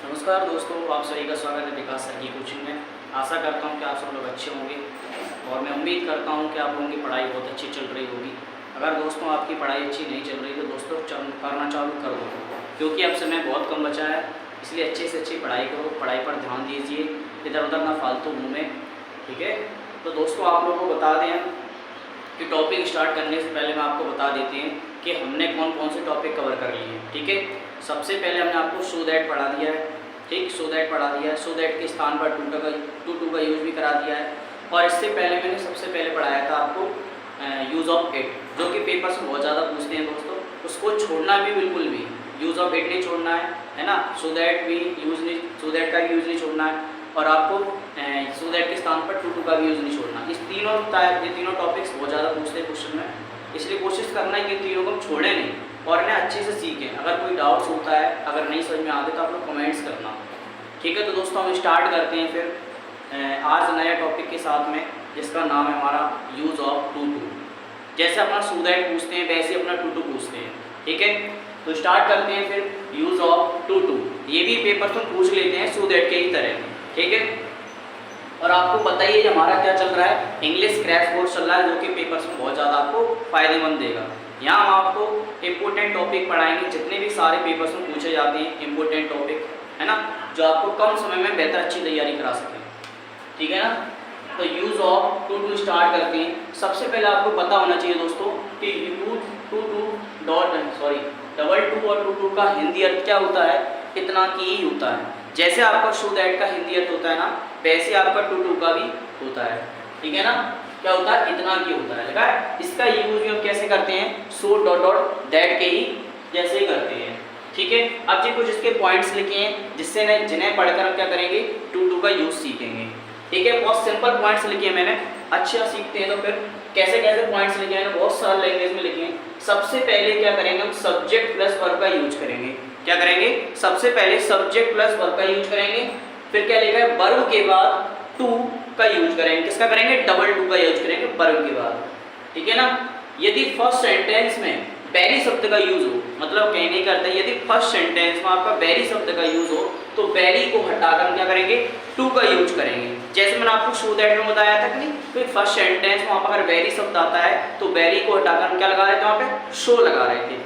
नमस्कार दोस्तों, आप सभी का स्वागत है विकास सर की कोचिंग में। आशा करता हूँ कि आप सब लोग अच्छे होंगे और मैं उम्मीद करता हूँ कि आप लोगों की पढ़ाई बहुत अच्छी चल रही होगी। अगर दोस्तों आपकी पढ़ाई अच्छी नहीं चल रही तो दोस्तों करना चालू कर दो, क्योंकि अब समय बहुत कम बचा है। इसलिए अच्छी से अच्छी पढ़ाई करो, पढ़ाई पर ध्यान दीजिए, इधर उधर ना फालतू घूमें, ठीक है। तो दोस्तों आप लोगों को बता दें कि टॉपिक स्टार्ट करने से पहले मैं आपको बता देते हैं कि हमने कौन कौन से टॉपिक कवर कर लिए हैं, ठीक है। सबसे पहले हमने आपको सो दैट पढ़ा दिया है, ठीक, सो दैट पढ़ा दिया है। सो दैट के स्थान पर टू का यूज़ भी करा दिया है। और इससे पहले मैंने सबसे पहले पढ़ाया था आपको यूज़ ऑफ इट, जो कि पेपर से बहुत ज़्यादा पूछते हैं दोस्तों। उसको छोड़ना भी बिल्कुल भी, यूज़ ऑफ इट नहीं छोड़ना है ना। सो दैट भी यूज़ नहीं, सो दैट का यूज़ नहीं छोड़ना है। और आपको सो दैट के स्थान पर टू का भी यूज़ नहीं छोड़ना। ये तीनों टॉपिक्स बहुत ज़्यादा पूछते हैं क्वेश्चन में, इसलिए कोशिश करना है कि तीनों को हम छोड़ें नहीं और इन्हें अच्छे से सीखें। अगर कोई डाउट्स होता है, अगर नहीं समझ में आते तो आप लोग कमेंट्स करना, ठीक है। तो दोस्तों हम स्टार्ट करते हैं फिर आज नया टॉपिक के साथ में, जिसका नाम है हमारा यूज़ ऑफ टू। जैसे अपना सो दैट पूछते हैं वैसे अपना टू पूछते हैं, ठीक है। तो स्टार्ट करते हैं फिर यूज़ ऑफ टू। ये भी पेपर से पूछ लेते हैं सो दैट के ही तरह, ठीक है। और आपको पता ही है हमारा क्या चल रहा है, इंग्लिश क्रैश कोर्स चल रहा है, जो कि पेपर्स में बहुत ज़्यादा आपको फायदेमंद देगा। यहाँ हम आपको इम्पोर्टेंट टॉपिक पढ़ाएंगे, जितने भी सारे पेपर्स में पूछे जाते हैं इम्पोर्टेंट टॉपिक, है ना, जो आपको कम समय में बेहतर अच्छी तैयारी करा सकें, ठीक है ना। तो यूज़ ऑफ टू स्टार्ट करते हैं। सबसे पहले आपको पता होना चाहिए दोस्तों कि डबल टू और टू का हिंदी अर्थ क्या होता है, इतना की ही होता है। जैसे आपका सो दैट का हिंदी अर्थ होता है ना, वैसे आपका टू का भी होता है, ठीक है ना। क्या होता है, इतना की होता है, लगा है। इसका यूज हम कैसे करते हैं, सो डॉट दैट के ही जैसे ही करते हैं, ठीक है। अब जी कुछ इसके पॉइंट्स लिखे हैं जिससे जिन्हें पढ़कर हम क्या करेंगे, टू का यूज सीखेंगे, ठीक है। बहुत सिंपल पॉइंट्स लिखे हैं मैंने, अच्छा सीखते हैं तो फिर कैसे कैसे पॉइंट्स लिखे हैं, बहुत सारे लैंग्वेज में लिखे हैं। सबसे पहले क्या करेंगे, हम सब्जेक्ट प्लस वर्ब का यूज करेंगे। क्या करेंगे, सबसे पहले सब्जेक्ट प्लस वर्ब का यूज करेंगे। फिर क्या लिखा है, वर्ब के बाद टू का यूज करेंगे। किसका करेंगे, डबल टू का यूज करेंगे वर्ब के बाद, ठीक है ना। यदि फर्स्ट सेंटेंस में वेरी शब्द का यूज हो, मतलब कहने का अर्थ है यदि फर्स्ट सेंटेंस में आपका वेरी शब्द का यूज हो तो वेरी को हटाकर क्या करेंगे, टू का यूज करेंगे। जैसे मैंने आपको सो दैट में बताया था कि नहीं, तो फर्स्ट सेंटेंस में अगर वेरी शब्द आता है तो वेरी को हटाकर हम क्या लगा रहे थे, वहाँ पे शो लगा रहे थे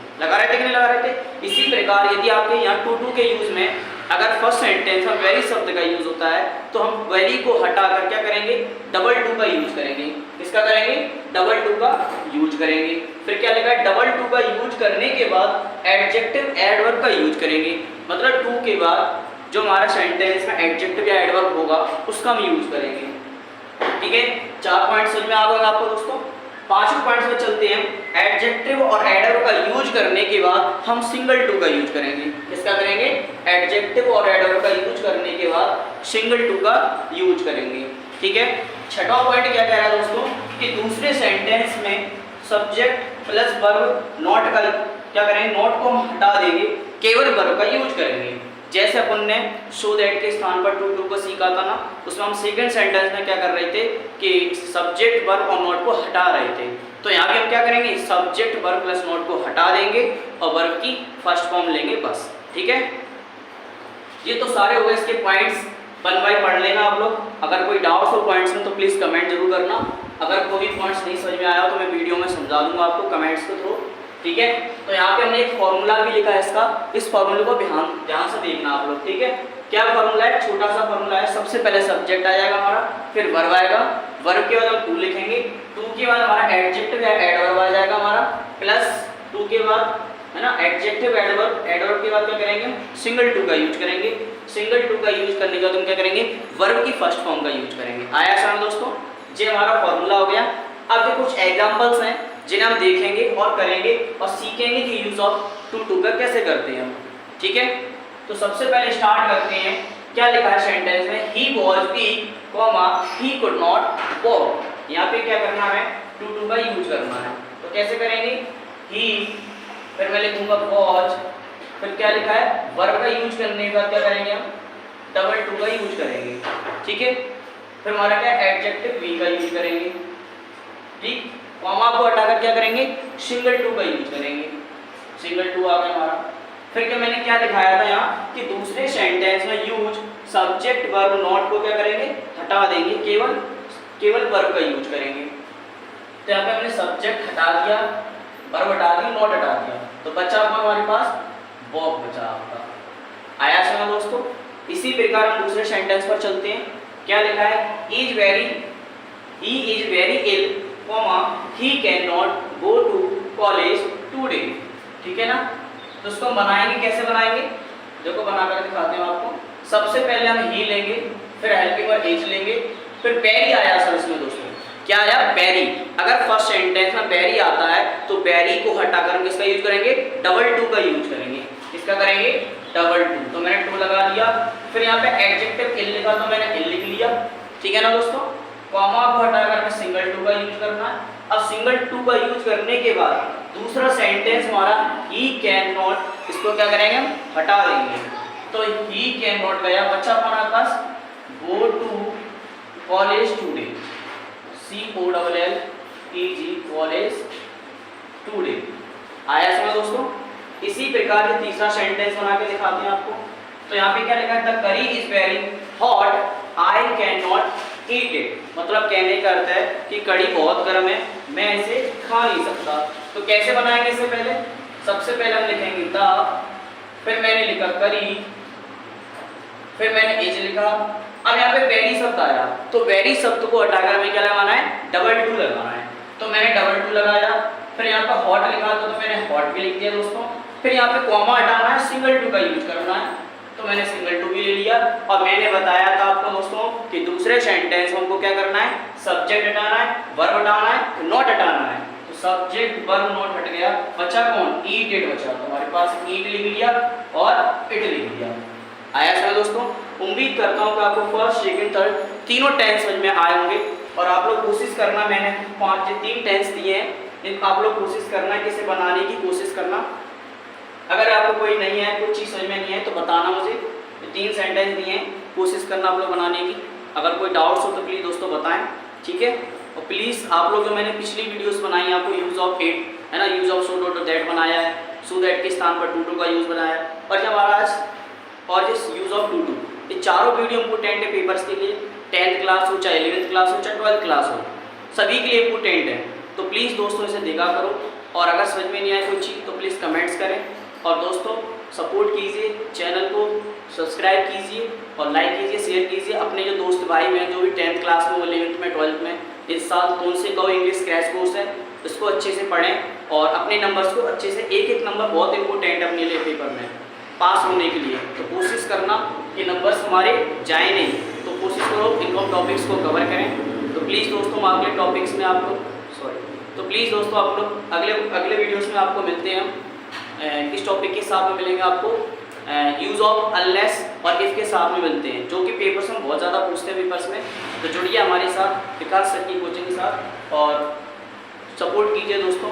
कि नहीं लगा रहे थे। इसी प्रकार यदि आपके यहाँ टू के यूज में अगर फर्स्ट सेंटेंस में वेरी शब्द का यूज होता है तो हम वेरी को हटाकर क्या करेंगे, डबल टू का यूज करेंगे। किसका करेंगे, डबल टू का यूज करेंगे। फिर क्या लिखा है, डबल टू का यूज करने के बाद एडजेक्टिव एडवर्ब का यूज करेंगे। मतलब टू के बाद जो हमारा सेंटेंस में एडजेक्टिव या एडवर्ब होगा उसका हम यूज करेंगे, ठीक है। 4 पॉइंट समझ में आ गए आपको दोस्तों। 5वें पॉइंट में चलते हैं। एडजेक्टिव और एडवर्ब का यूज करने के बाद हम सिंगल टू का यूज करेंगे। किसका करेंगे, एडजेक्टिव और एडवर्ब का यूज करने के बाद सिंगल टू का यूज करेंगे, ठीक है। 6वां पॉइंट क्या कह रहा है दोस्तों कि दूसरे सेंटेंस में सब्जेक्ट प्लस वर्ब नॉट का क्या करेंगे, नॉट को हम हटा देंगे, केवल वर्ब का यूज करेंगे। जैसे अपन ने सो दैट के स्थान पर टू को सीखा था ना, उसमें हम सेकंड सेंटेंस में क्या कर रहे थे कि सब्जेक्ट वर्ब और नॉट को हटा रहे थे। तो यहाँ पे हम क्या करेंगे, सब्जेक्ट वर्ब प्लस नॉट को हटा देंगे और वर्ब की फर्स्ट फॉर्म लेंगे बस, ठीक है। ये तो सारे हो गए इसके पॉइंट्स, वन बाय पढ़ लेना आप लोग। अगर कोई डाउट्स हो पॉइंट्स में तो प्लीज़ कमेंट जरूर करना। अगर कोई भी पॉइंट्स नहीं समझ में आया हो तो मैं वीडियो में समझा दूंगा आपको कमेंट्स के थ्रू, ठीक है। तो यहाँ पे हमने एक फॉर्मूला भी लिखा है इसका, इस फॉर्मूले को ध्यान से देखना आप लोग, ठीक है। क्या फॉर्मूला है, छोटा सा फॉर्मूला है। सबसे पहले सब्जेक्ट आ जाएगा हमारा, फिर वर्ब आएगा, वर्ब के बाद हम टू लिखेंगे, टू के बाद हमारा एडजेक्टिव या एडवर्ब आ जाएगा हमारा, प्लस टू के बाद है ना एडजेक्टिव एडवर्ब, एडवर्ब के बाद क्या करेंगे, सिंगल टू का यूज करेंगे। सिंगल टू का यूज करने के बाद हम क्या करेंगे, वर्ब की फर्स्ट फॉर्म का यूज करेंगे। आया समझ दोस्तों, ये हमारा फॉर्मूला हो गया। अब ये कुछ एग्जांपल्स हैं जिन्हें हम देखेंगे और करेंगे और सीखेंगे कि यूज ऑफ टू का कैसे करते हैं हम, ठीक है। तो सबसे पहले स्टार्ट करते हैं। क्या लिखा है सेंटेंस में, he was weak, he could not walk. यहाँ पे क्या करना है, टू का यूज करना है। तो कैसे करेंगे, ही, फिर मैं लिखूंगा वॉज, फिर क्या लिखा है, वर्ब का यूज करने का क्या करेंगे हम, डबल टू का यूज करेंगे, ठीक है। फिर हमारा क्या, एडजेक्टिव वी का यूज करेंगे, ठीक। कॉमा को हटाकर क्या करेंगे, सिंगल टू का यूज करेंगे। सिंगल टू आ गया हमारा, फिर क्या मैंने क्या दिखाया था यहाँ कि दूसरे सेंटेंस में यूज सब्जेक्ट वर्ब नॉट को क्या करेंगे, हटा देंगे, केवल वर्ब का यूज करेंगे। तो यहाँ पे हमने सब्जेक्ट हटा दिया, वर्ब हटा दी, नॉट हटा दिया, तो बचा आपका हमारे पास वर्ब बचा आपका। आया समझ दोस्तों। इसी प्रकार हम दूसरे सेंटेंस पर चलते हैं। क्या लिखा है, he is very ill, he can not go to college today. ठीक है ना। तो इसको बनाएंगे, कैसे बनाएंगे, देखो बनाकर दिखाते हैं आपको। सबसे पहले हम ही लेंगे, फिर हेल्पिंग वर्ब इज लेंगे, फिर वेरी आया सर इसमें दोस्तों, क्या आया, वेरी। अगर फर्स्ट सेंटेंस में वेरी आता है तो वेरी को हटाकर हम किसका यूज करेंगे, डबल टू का यूज करेंगे। किसका करेंगे, डबल टू। तो मैंने टू लगा दिया, फिर यहाँ पे एडजेक्टिव इल लिखा तो मैंने इल लिख लिया। ठीक है ना दोस्तों। कॉमा को हटाकर हमें सिंगल टू का यूज करना है। अब सिंगल टू का यूज करने के बाद दूसरा सेंटेंस हमारा ही कैन नॉट, इसको क्या करेंगे, हम हटा देंगे। तो ही कैन नॉट गया, बच्चा हमारे पास go to college today, COLLEG college today. आया समझ दोस्तों। इसी प्रकार से तीसरा सेंटेंस बना के दिखाते हैं आपको। तो यहाँ पे क्या लिखा है, द करी is very hot, I can not eat it. मतलब कहने का अर्थ है कि कड़ी बहुत गर्म है, मैं इसे खा नहीं सकता। तो कैसे बनाएंगे, इससे पहले सबसे पहले हम लिखेंगे द, फिर मैंने लिखा करी, फिर मैंने इज लिखा। अब यहाँ पे वेरी शब्द आया, तो वेरी शब्द को हटाकर हमें क्या लगाना है, डबल टू लगाना है। तो मैंने डबल टू लगाया, फिर यहाँ पर हॉट लिखा तो मैंने हॉट भी लिख दिया दोस्तों। फिर यहाँ पे कॉमा हटाना है, सिंगल टू का यूज करना है, तो मैंने सिंगल टू भी ले लिया। और मैंने बताया था आपको दोस्तों कि दूसरे सेंटेंस में हमको क्या करना है, सब्जेक्ट हटाना है, वर्ब हटाना है, नॉट हटाना है। तो सब्जेक्ट वर्ब नॉट हट गया, बचा कौन, ईट इट बचा। तो हमारे पास ईट लिख लिया और इट लिख लिया। आया समझ दोस्तों। उम्मीद करता हूँ कि आपको फर्स्ट, सेकंड, थर्ड तीनों टेंस समझ में आए होंगे। और आप लोग कोशिश करना, मैंने 5 से 3 टेंस दिए हैं, इन आप लोग कोशिश करना कि इसे बनाने की कोशिश करना। अगर आपको कोई नहीं है, कुछ चीज़ समझ में नहीं है तो बताना मुझे। 3 सेंटेंस दिए हैं, कोशिश करना आप लोग बनाने की। अगर कोई डाउट्स हो तो प्लीज़ दोस्तों बताएं। ठीक है। और प्लीज़ आप लोग, जो मैंने पिछली वीडियोस बनाई हैं आपको, यूज़ ऑफ इट है ना, use of so dot that बनाया है, सो दैट के स्थान पर टू टू का यूज़ बनाया है, और जब आज और जिस यूज़ ऑफ टू टू, ये चारों वीडियो इंपोर्टेंट है पेपर्स के लिए। 10th क्लास हो, चाहे 11th क्लास हो, चाहे 12th क्लास हो, सभी के लिए इंपोर्टेंट है। तो प्लीज़ दोस्तों इसे देखा करो। और अगर समझ में नहीं आए कोई चीज़ तो प्लीज़ कमेंट्स करें। और दोस्तों सपोर्ट कीजिए, चैनल को सब्सक्राइब कीजिए और लाइक कीजिए, शेयर कीजिए। अपने जो दोस्त भाई बहन जो भी 10th क्लास में, 11th में, 12th में, इस साल कौन से गो इंग्लिश क्रैश कोर्स है, इसको अच्छे से पढ़ें और अपने नंबर्स को अच्छे से, एक एक नंबर बहुत इंपॉर्टेंट है अपने लिए पेपर में पास होने के लिए। तो कोशिश करना कि नंबर्स हमारे जाए नहीं, तो कोशिश करो इन टॉपिक्स को कवर करें। तो प्लीज़ दोस्तों अगले टॉपिक्स में आपको तो प्लीज़ दोस्तों आप लोग अगले वीडियोस में आपको मिलते हैं हम। इस टॉपिक के साथ में मिलेंगे आपको यूज़ ऑफ अनलेस और इफ़ के साथ में मिलते हैं, जो कि पेपर्स में बहुत ज़्यादा पूछते हैं पेपर्स में। तो जुड़िए हमारे साथ, विकास सर की कोचिंग के साथ, और सपोर्ट कीजिए दोस्तों।